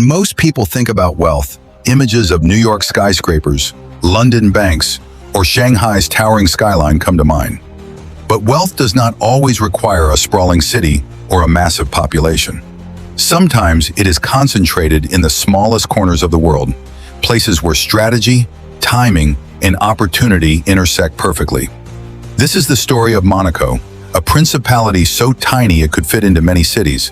When most people think about wealth, images of New York skyscrapers, London banks, or Shanghai's towering skyline come to mind. But wealth does not always require a sprawling city or a massive population. Sometimes it is concentrated in the smallest corners of the world, places where strategy, timing, and opportunity intersect perfectly. This is the story of Monaco, a principality so tiny it could fit into many cities,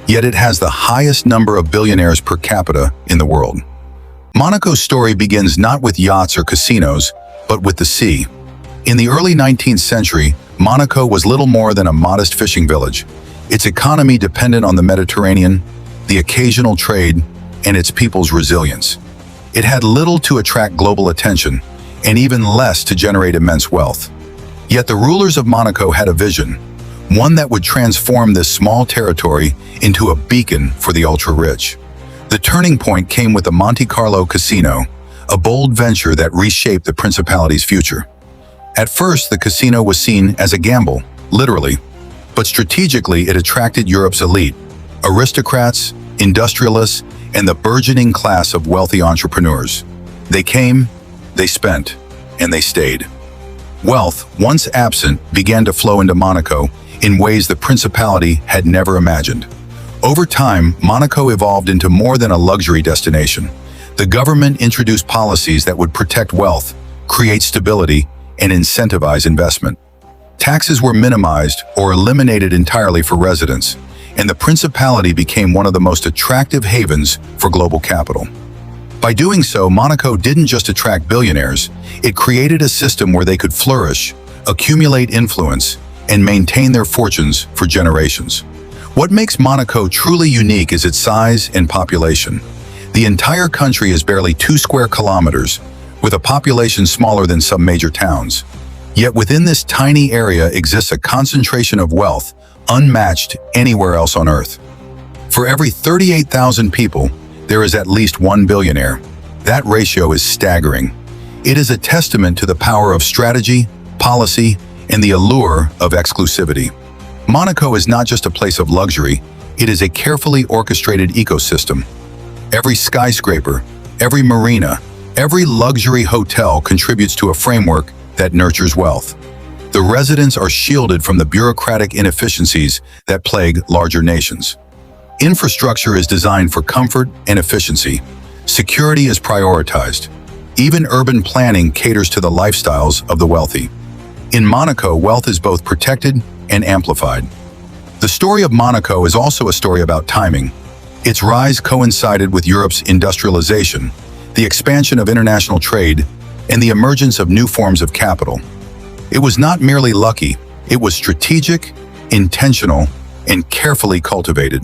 yet it has the highest number of billionaires per capita in the world. Monaco's story begins not with yachts or casinos, but with the sea. In the early 19th century, Monaco was little more than a modest fishing village, its economy dependent on the Mediterranean, the occasional trade, and its people's resilience. It had little to attract global attention, and even less to generate immense wealth. Yet the rulers of Monaco had a vision, one that would transform this small territory into a beacon for the ultra-rich. The turning point came with the Monte Carlo Casino, a bold venture that reshaped the principality's future. At first, the casino was seen as a gamble, literally, but strategically it attracted Europe's elite, aristocrats, industrialists, and the burgeoning class of wealthy entrepreneurs. They came, they spent, and they stayed. Wealth, once absent, began to flow into Monaco in ways the principality had never imagined. Over time, Monaco evolved into more than a luxury destination. The government introduced policies that would protect wealth, create stability, and incentivize investment. Taxes were minimized or eliminated entirely for residents, and the principality became one of the most attractive havens for global capital. By doing so, Monaco didn't just attract billionaires, it created a system where they could flourish, accumulate influence, and maintain their fortunes for generations. What makes Monaco truly unique is its size and population. The entire country is barely 2 square kilometers, with a population smaller than some major towns. Yet within this tiny area exists a concentration of wealth unmatched anywhere else on Earth. For every 38,000 people, there is at least one billionaire. That ratio is staggering. It is a testament to the power of strategy, policy, and the allure of exclusivity. Monaco is not just a place of luxury, it is a carefully orchestrated ecosystem. Every skyscraper, every marina, every luxury hotel contributes to a framework that nurtures wealth. The residents are shielded from the bureaucratic inefficiencies that plague larger nations. Infrastructure is designed for comfort and efficiency. Security is prioritized. Even urban planning caters to the lifestyles of the wealthy. In Monaco, wealth is both protected and amplified. The story of Monaco is also a story about timing. Its rise coincided with Europe's industrialization, the expansion of international trade, and the emergence of new forms of capital. It was not merely lucky, it was strategic, intentional, and carefully cultivated.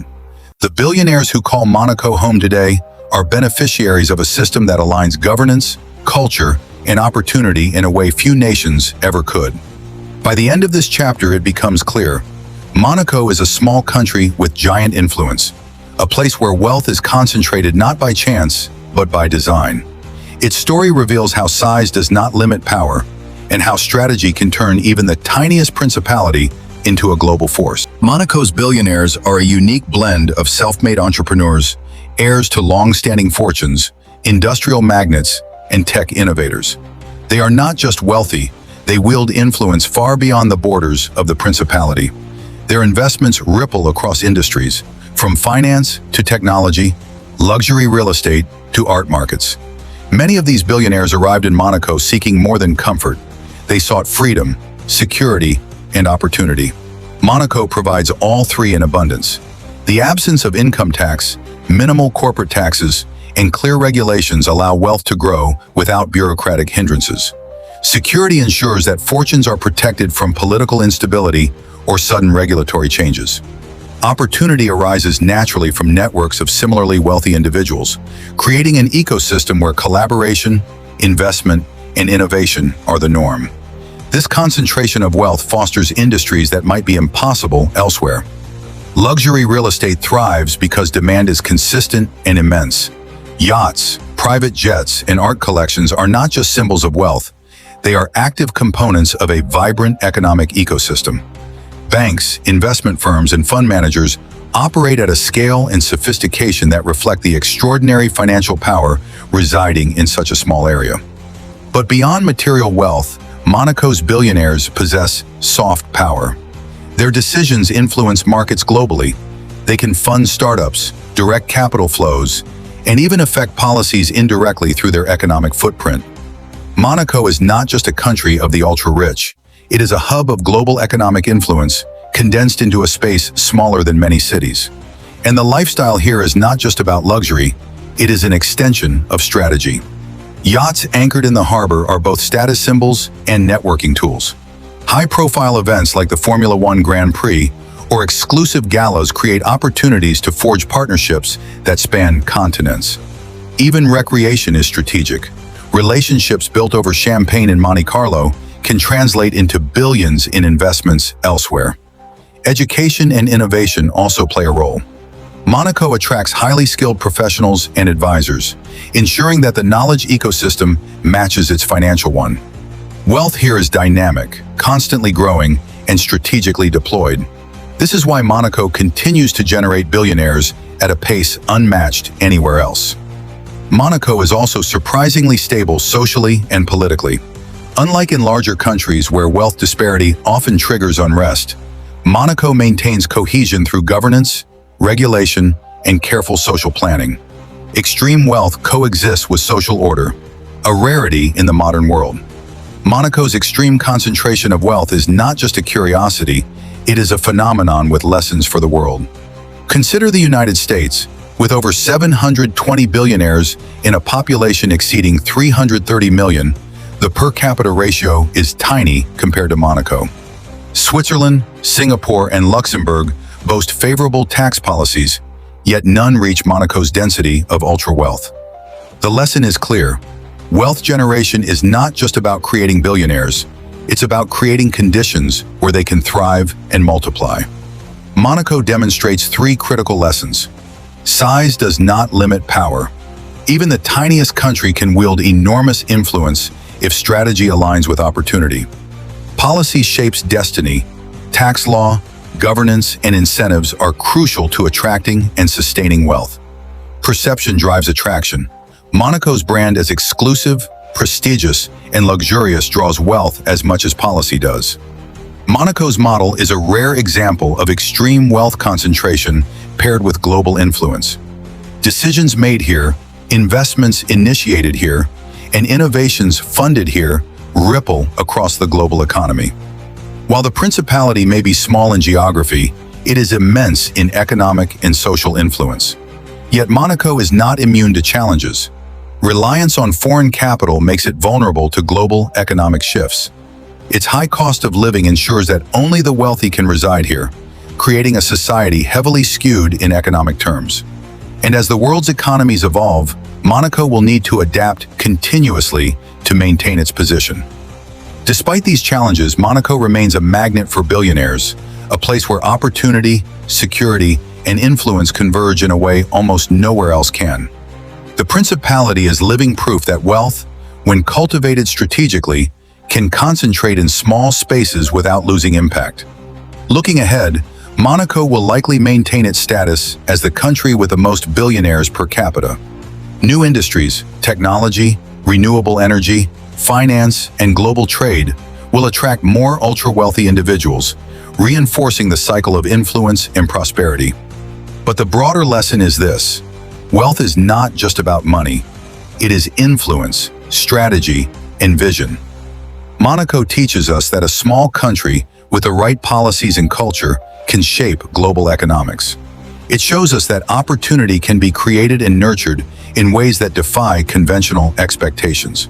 The billionaires who call Monaco home today are beneficiaries of a system that aligns governance, culture, and opportunity in a way few nations ever could. By the end of this chapter, it becomes clear. Monaco is a small country with giant influence, a place where wealth is concentrated not by chance, but by design. Its story reveals how size does not limit power, and how strategy can turn even the tiniest principality into a global force. Monaco's billionaires are a unique blend of self-made entrepreneurs, heirs to long-standing fortunes, industrial magnates, and tech innovators. They are not just wealthy, they wield influence far beyond the borders of the principality. Their investments ripple across industries, from finance to technology, luxury real estate to art markets. Many of these billionaires arrived in Monaco seeking more than comfort. They sought freedom, security, and opportunity. Monaco provides all three in abundance. The absence of income tax, minimal corporate taxes, and clear regulations allow wealth to grow without bureaucratic hindrances. Security ensures that fortunes are protected from political instability or sudden regulatory changes. Opportunity arises naturally from networks of similarly wealthy individuals, creating an ecosystem where collaboration, investment, and innovation are the norm. This concentration of wealth fosters industries that might be impossible elsewhere. Luxury real estate thrives because demand is consistent and immense. Yachts, private jets, and art collections are not just symbols of wealth. They are active components of a vibrant economic ecosystem. Banks, investment firms, and fund managers operate at a scale and sophistication that reflect the extraordinary financial power residing in such a small area. But beyond material wealth, Monaco's billionaires possess soft power. Their decisions influence markets globally. They can fund startups, direct capital flows, and even affect policies indirectly through their economic footprint. Monaco is not just a country of the ultra-rich. It is a hub of global economic influence, condensed into a space smaller than many cities. And the lifestyle here is not just about luxury, it is an extension of strategy. Yachts anchored in the harbor are both status symbols and networking tools. High-profile events like the Formula One Grand Prix or exclusive galas create opportunities to forge partnerships that span continents. Even recreation is strategic. Relationships built over champagne in Monte Carlo can translate into billions in investments elsewhere. Education and innovation also play a role. Monaco attracts highly skilled professionals and advisors, ensuring that the knowledge ecosystem matches its financial one. Wealth here is dynamic, constantly growing, and strategically deployed. This is why Monaco continues to generate billionaires at a pace unmatched anywhere else. Monaco is also surprisingly stable socially and politically. Unlike in larger countries where wealth disparity often triggers unrest, Monaco maintains cohesion through governance, regulation, and careful social planning. Extreme wealth coexists with social order, a rarity in the modern world. Monaco's extreme concentration of wealth is not just a curiosity, it is a phenomenon with lessons for the world. Consider the United States, with over 720 billionaires in a population exceeding 330 million, the per capita ratio is tiny compared to Monaco. Switzerland, Singapore, and Luxembourg boast favorable tax policies, yet none reach Monaco's density of ultra-wealth. The lesson is clear. Wealth generation is not just about creating billionaires, it's about creating conditions where they can thrive and multiply. Monaco demonstrates three critical lessons. Size does not limit power. Even the tiniest country can wield enormous influence if strategy aligns with opportunity. Policy shapes destiny. Tax law, governance, and incentives are crucial to attracting and sustaining wealth. Perception drives attraction. Monaco's brand as exclusive, prestigious, and luxurious draws wealth as much as policy does. Monaco's model is a rare example of extreme wealth concentration paired with global influence. Decisions made here, investments initiated here, and innovations funded here ripple across the global economy. While the principality may be small in geography, it is immense in economic and social influence. Yet Monaco is not immune to challenges. Reliance on foreign capital makes it vulnerable to global economic shifts. Its high cost of living ensures that only the wealthy can reside here, creating a society heavily skewed in economic terms. And as the world's economies evolve, Monaco will need to adapt continuously to maintain its position. Despite these challenges, Monaco remains a magnet for billionaires, a place where opportunity, security, and influence converge in a way almost nowhere else can. The principality is living proof that wealth, when cultivated strategically, can concentrate in small spaces without losing impact. Looking ahead, Monaco will likely maintain its status as the country with the most billionaires per capita. New industries, technology, renewable energy, finance, and global trade will attract more ultra-wealthy individuals, reinforcing the cycle of influence and prosperity. But the broader lesson is this: wealth is not just about money. It is influence, strategy, and vision. Monaco teaches us that a small country with the right policies and culture can shape global economics. It shows us that opportunity can be created and nurtured in ways that defy conventional expectations.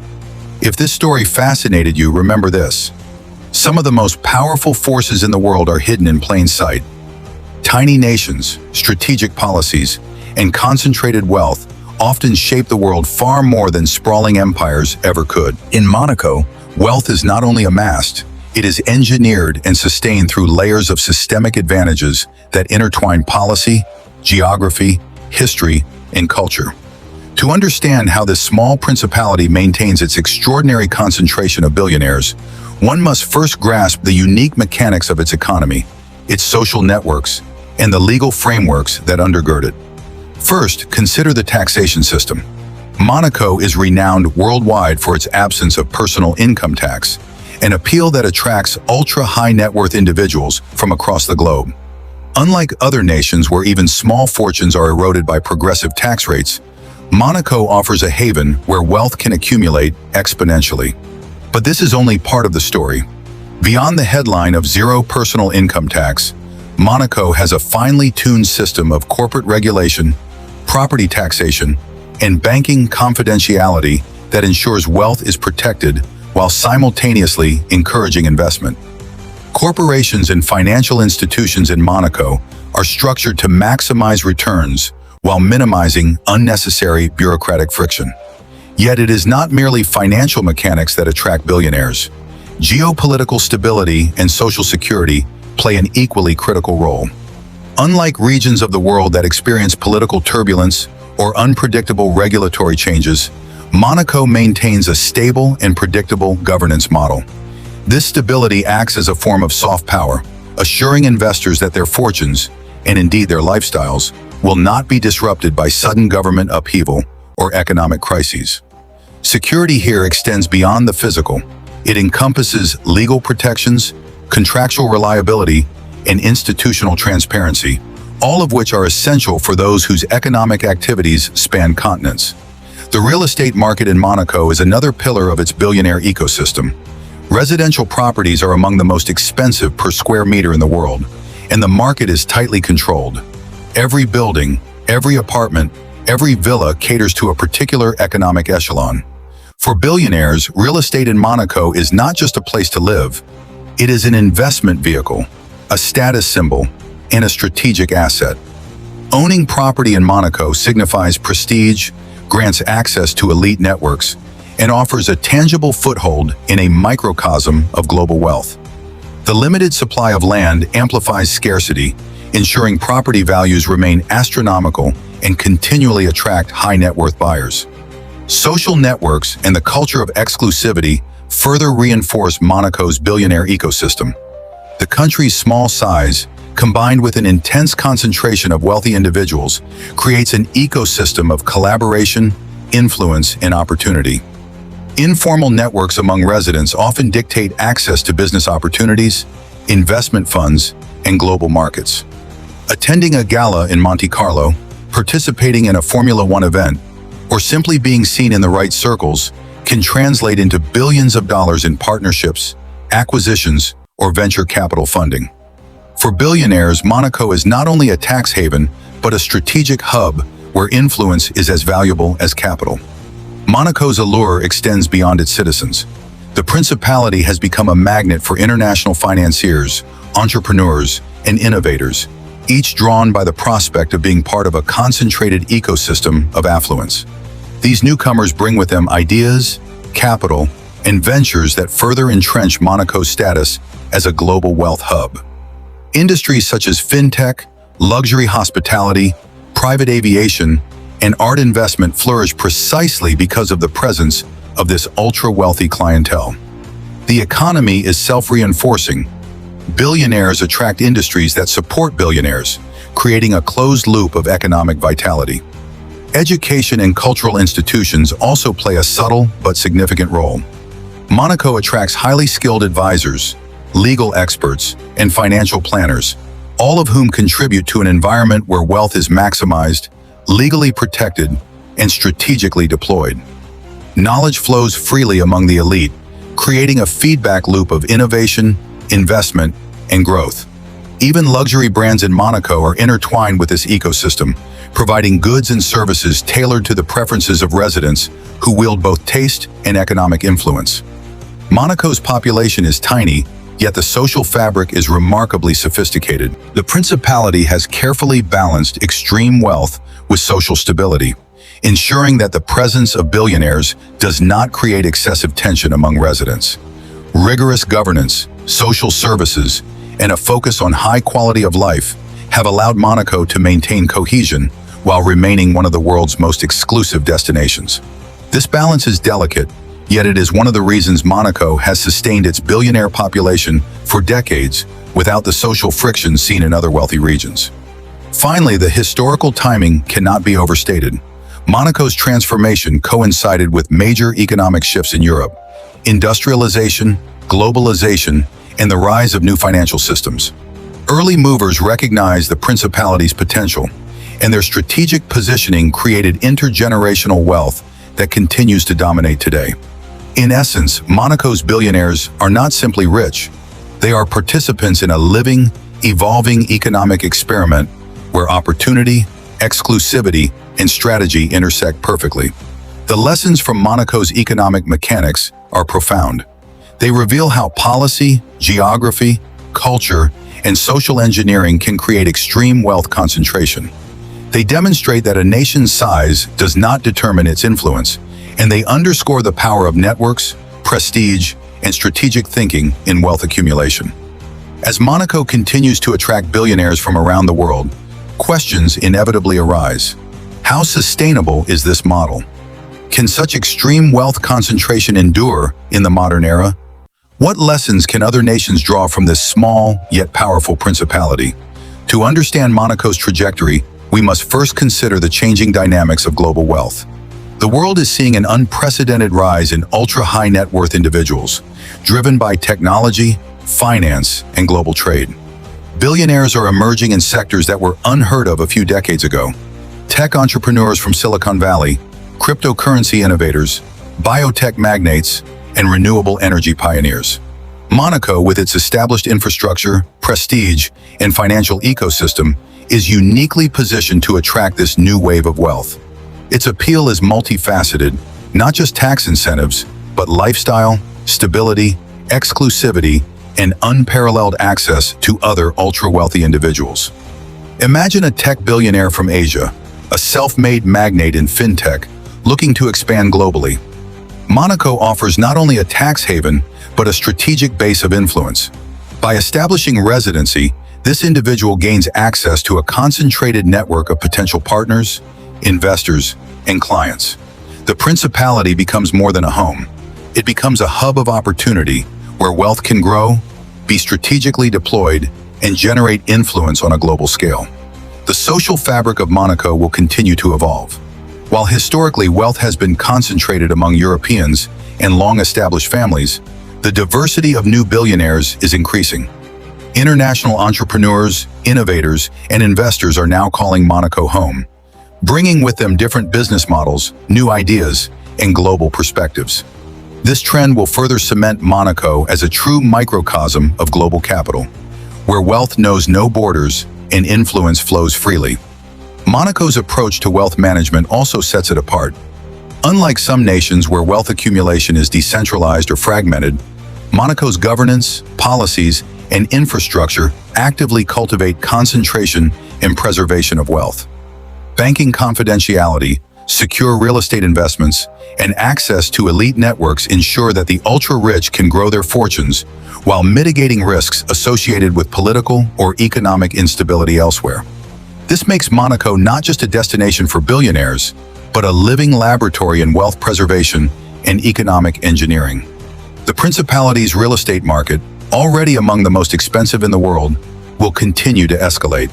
If this story fascinated you, remember this: some of the most powerful forces in the world are hidden in plain sight. Tiny nations, strategic policies, and concentrated wealth often shape the world far more than sprawling empires ever could. In Monaco, wealth is not only amassed, it is engineered and sustained through layers of systemic advantages that intertwine policy, geography, history, and culture. To understand how this small principality maintains its extraordinary concentration of billionaires, one must first grasp the unique mechanics of its economy, its social networks, and the legal frameworks that undergird it. First, consider the taxation system. Monaco is renowned worldwide for its absence of personal income tax, an appeal that attracts ultra-high net worth individuals from across the globe. Unlike other nations where even small fortunes are eroded by progressive tax rates, Monaco offers a haven where wealth can accumulate exponentially. But this is only part of the story. Beyond the headline of zero personal income tax, Monaco has a finely tuned system of corporate regulation, property taxation, and banking confidentiality that ensures wealth is protected while simultaneously encouraging investment. Corporations and financial institutions in Monaco are structured to maximize returns while minimizing unnecessary bureaucratic friction. Yet it is not merely financial mechanics that attract billionaires. Geopolitical stability and social security play an equally critical role. Unlike regions of the world that experience political turbulence or unpredictable regulatory changes, Monaco maintains a stable and predictable governance model. This stability acts as a form of soft power, assuring investors that their fortunes, and indeed their lifestyles, will not be disrupted by sudden government upheaval or economic crises. Security here extends beyond the physical. It encompasses legal protections, contractual reliability, and institutional transparency, all of which are essential for those whose economic activities span continents. The real estate market in Monaco is another pillar of its billionaire ecosystem. Residential properties are among the most expensive per square meter in the world, and the market is tightly controlled. Every building, every apartment, every villa caters to a particular economic echelon. For billionaires, real estate in Monaco is not just a place to live. It is an investment vehicle, a status symbol, and a strategic asset. Owning property in Monaco signifies prestige, grants access to elite networks, and offers a tangible foothold in a microcosm of global wealth. The limited supply of land amplifies scarcity, ensuring property values remain astronomical and continually attract high net worth buyers. Social networks and the culture of exclusivity further reinforce Monaco's billionaire ecosystem. The country's small size, combined with an intense concentration of wealthy individuals, creates an ecosystem of collaboration, influence, and opportunity. Informal networks among residents often dictate access to business opportunities, investment funds, and global markets. Attending a gala in Monte Carlo, participating in a Formula One event, or simply being seen in the right circles can translate into billions of dollars in partnerships, acquisitions, or venture capital funding. For billionaires, Monaco is not only a tax haven, but a strategic hub where influence is as valuable as capital. Monaco's allure extends beyond its citizens. The principality has become a magnet for international financiers, entrepreneurs, and innovators, each drawn by the prospect of being part of a concentrated ecosystem of affluence. These newcomers bring with them ideas, capital, and ventures that further entrench Monaco's status as a global wealth hub. Industries such as fintech, luxury hospitality, private aviation, and art investment flourish precisely because of the presence of this ultra-wealthy clientele. The economy is self-reinforcing. Billionaires attract industries that support billionaires, creating a closed loop of economic vitality. Education and cultural institutions also play a subtle but significant role. Monaco attracts highly skilled advisors, legal experts, and financial planners, all of whom contribute to an environment where wealth is maximized, legally protected, and strategically deployed. Knowledge flows freely among the elite, creating a feedback loop of innovation, investment, and growth. Even luxury brands in Monaco are intertwined with this ecosystem, providing goods and services tailored to the preferences of residents who wield both taste and economic influence. Monaco's population is tiny, yet the social fabric is remarkably sophisticated. The principality has carefully balanced extreme wealth with social stability, ensuring that the presence of billionaires does not create excessive tension among residents. Rigorous governance, social services, and a focus on high quality of life have allowed Monaco to maintain cohesion while remaining one of the world's most exclusive destinations. This balance is delicate, yet it is one of the reasons Monaco has sustained its billionaire population for decades without the social friction seen in other wealthy regions. Finally, the historical timing cannot be overstated. Monaco's transformation coincided with major economic shifts in Europe: industrialization, globalization, and the rise of new financial systems. Early movers recognized the principality's potential, and their strategic positioning created intergenerational wealth that continues to dominate today. In essence, Monaco's billionaires are not simply rich. They are participants in a living, evolving economic experiment where opportunity, exclusivity, and strategy intersect perfectly. The lessons from Monaco's economic mechanics are profound. They reveal how policy, geography, culture, and social engineering can create extreme wealth concentration. They demonstrate that a nation's size does not determine its influence, and they underscore the power of networks, prestige, and strategic thinking in wealth accumulation. As Monaco continues to attract billionaires from around the world, questions inevitably arise. How sustainable is this model? Can such extreme wealth concentration endure in the modern era? What lessons can other nations draw from this small yet powerful principality? To understand Monaco's trajectory, we must first consider the changing dynamics of global wealth. The world is seeing an unprecedented rise in ultra-high net worth individuals, driven by technology, finance, and global trade. Billionaires are emerging in sectors that were unheard of a few decades ago. Tech entrepreneurs from Silicon Valley, cryptocurrency innovators, biotech magnates, and renewable energy pioneers. Monaco, with its established infrastructure, prestige, and financial ecosystem, is uniquely positioned to attract this new wave of wealth. Its appeal is multifaceted, not just tax incentives, but lifestyle, stability, exclusivity, and unparalleled access to other ultra-wealthy individuals. Imagine a tech billionaire from Asia, a self-made magnate in fintech, looking to expand globally. Monaco offers not only a tax haven, but a strategic base of influence. By establishing residency, this individual gains access to a concentrated network of potential partners, investors, and clients. The principality becomes more than a home. It becomes a hub of opportunity where wealth can grow, be strategically deployed, and generate influence on a global scale. The social fabric of Monaco will continue to evolve. While historically wealth has been concentrated among Europeans and long-established families, the diversity of new billionaires is increasing. International entrepreneurs, innovators, and investors are now calling Monaco home, bringing with them different business models, new ideas, and global perspectives. This trend will further cement Monaco as a true microcosm of global capital, where wealth knows no borders and influence flows freely. Monaco's approach to wealth management also sets it apart. Unlike some nations where wealth accumulation is decentralized or fragmented, Monaco's governance, policies, and infrastructure actively cultivate concentration and preservation of wealth. Banking confidentiality, secure real estate investments, and access to elite networks ensure that the ultra-rich can grow their fortunes while mitigating risks associated with political or economic instability elsewhere. This makes Monaco not just a destination for billionaires, but a living laboratory in wealth preservation and economic engineering. The Principality's real estate market, already among the most expensive in the world, will continue to escalate.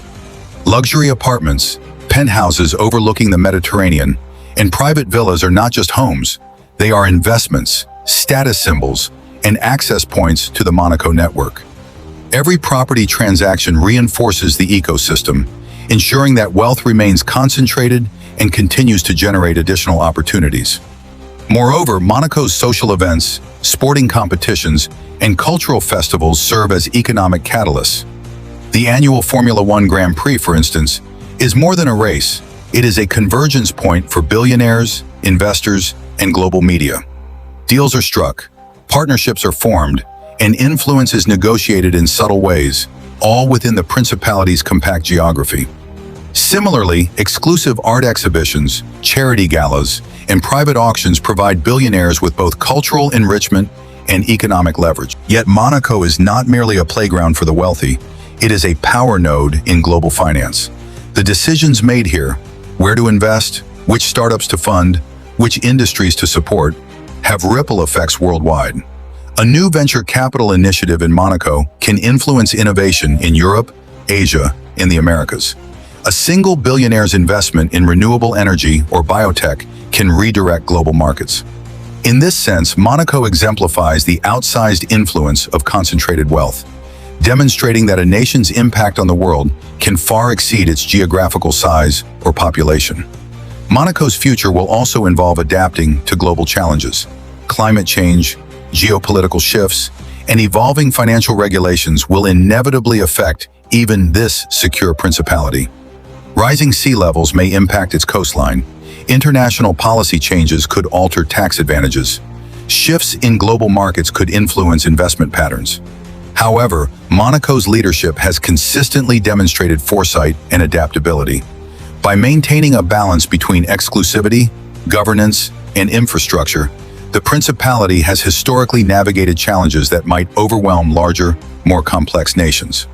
Luxury apartments, penthouses overlooking the Mediterranean, and private villas are not just homes, they are investments, status symbols, and access points to the Monaco network. Every property transaction reinforces the ecosystem, ensuring that wealth remains concentrated and continues to generate additional opportunities. Moreover, Monaco's social events, sporting competitions, and cultural festivals serve as economic catalysts. The annual Formula One Grand Prix, for instance, is more than a race. It is a convergence point for billionaires, investors, and global media. Deals are struck, partnerships are formed, and influence is negotiated in subtle ways, all within the Principality's compact geography. Similarly, exclusive art exhibitions, charity galas, and private auctions provide billionaires with both cultural enrichment and economic leverage. Yet Monaco is not merely a playground for the wealthy, it is a power node in global finance. The decisions made here, where to invest, which startups to fund, which industries to support, have ripple effects worldwide. A new venture capital initiative in Monaco can influence innovation in Europe, Asia, and the Americas. A single billionaire's investment in renewable energy or biotech can redirect global markets. In this sense, Monaco exemplifies the outsized influence of concentrated wealth, demonstrating that a nation's impact on the world can far exceed its geographical size or population. Monaco's future will also involve adapting to global challenges. Climate change, geopolitical shifts, and evolving financial regulations will inevitably affect even this secure principality. Rising sea levels may impact its coastline. International policy changes could alter tax advantages. Shifts in global markets could influence investment patterns. However, Monaco's leadership has consistently demonstrated foresight and adaptability. By maintaining a balance between exclusivity, governance, and infrastructure, the principality has historically navigated challenges that might overwhelm larger, more complex nations.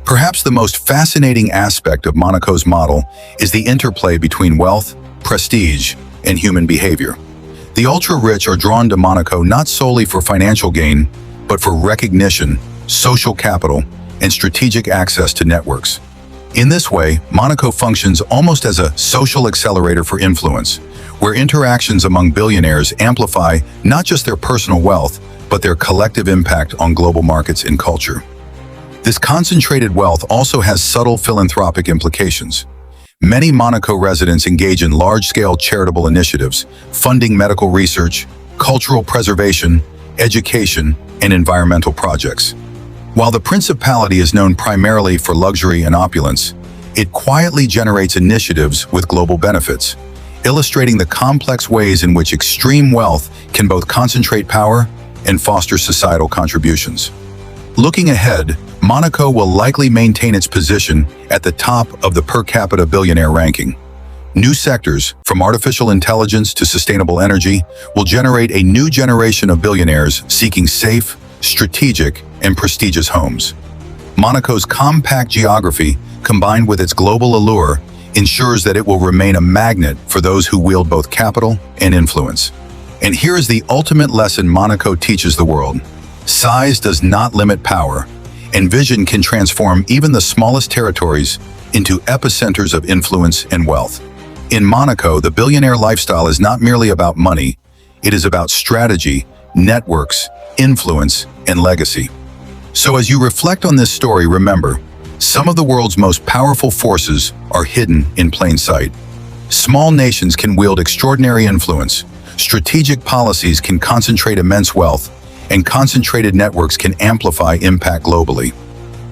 Perhaps the most fascinating aspect of Monaco's model is the interplay between wealth, prestige, and human behavior. The ultra-rich are drawn to Monaco not solely for financial gain, but for recognition, social capital, and strategic access to networks. In this way, Monaco functions almost as a social accelerator for influence, where interactions among billionaires amplify not just their personal wealth, but their collective impact on global markets and culture. This concentrated wealth also has subtle philanthropic implications. Many Monaco residents engage in large-scale charitable initiatives, funding medical research, cultural preservation, education, and environmental projects. While the principality is known primarily for luxury and opulence, it quietly generates initiatives with global benefits, illustrating the complex ways in which extreme wealth can both concentrate power and foster societal contributions. Looking ahead, Monaco will likely maintain its position at the top of the per capita billionaire ranking. New sectors, from artificial intelligence to sustainable energy, will generate a new generation of billionaires seeking safe, strategic, and prestigious homes. Monaco's compact geography, combined with its global allure, ensures that it will remain a magnet for those who wield both capital and influence. And here is the ultimate lesson Monaco teaches the world. Size does not limit power, and vision can transform even the smallest territories into epicenters of influence and wealth. In Monaco, the billionaire lifestyle is not merely about money, it is about strategy, networks, influence, and legacy. So as you reflect on this story, remember, some of the world's most powerful forces are hidden in plain sight. Small nations can wield extraordinary influence, strategic policies can concentrate immense wealth, and concentrated networks can amplify impact globally.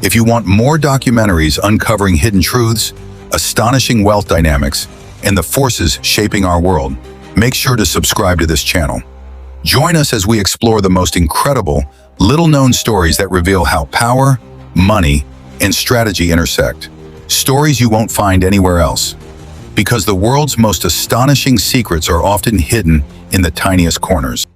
If you want more documentaries uncovering hidden truths, astonishing wealth dynamics, and the forces shaping our world, make sure to subscribe to this channel. Join us as we explore the most incredible, little-known stories that reveal how power, money, and strategy intersect. Stories you won't find anywhere else. Because the world's most astonishing secrets are often hidden in the tiniest corners.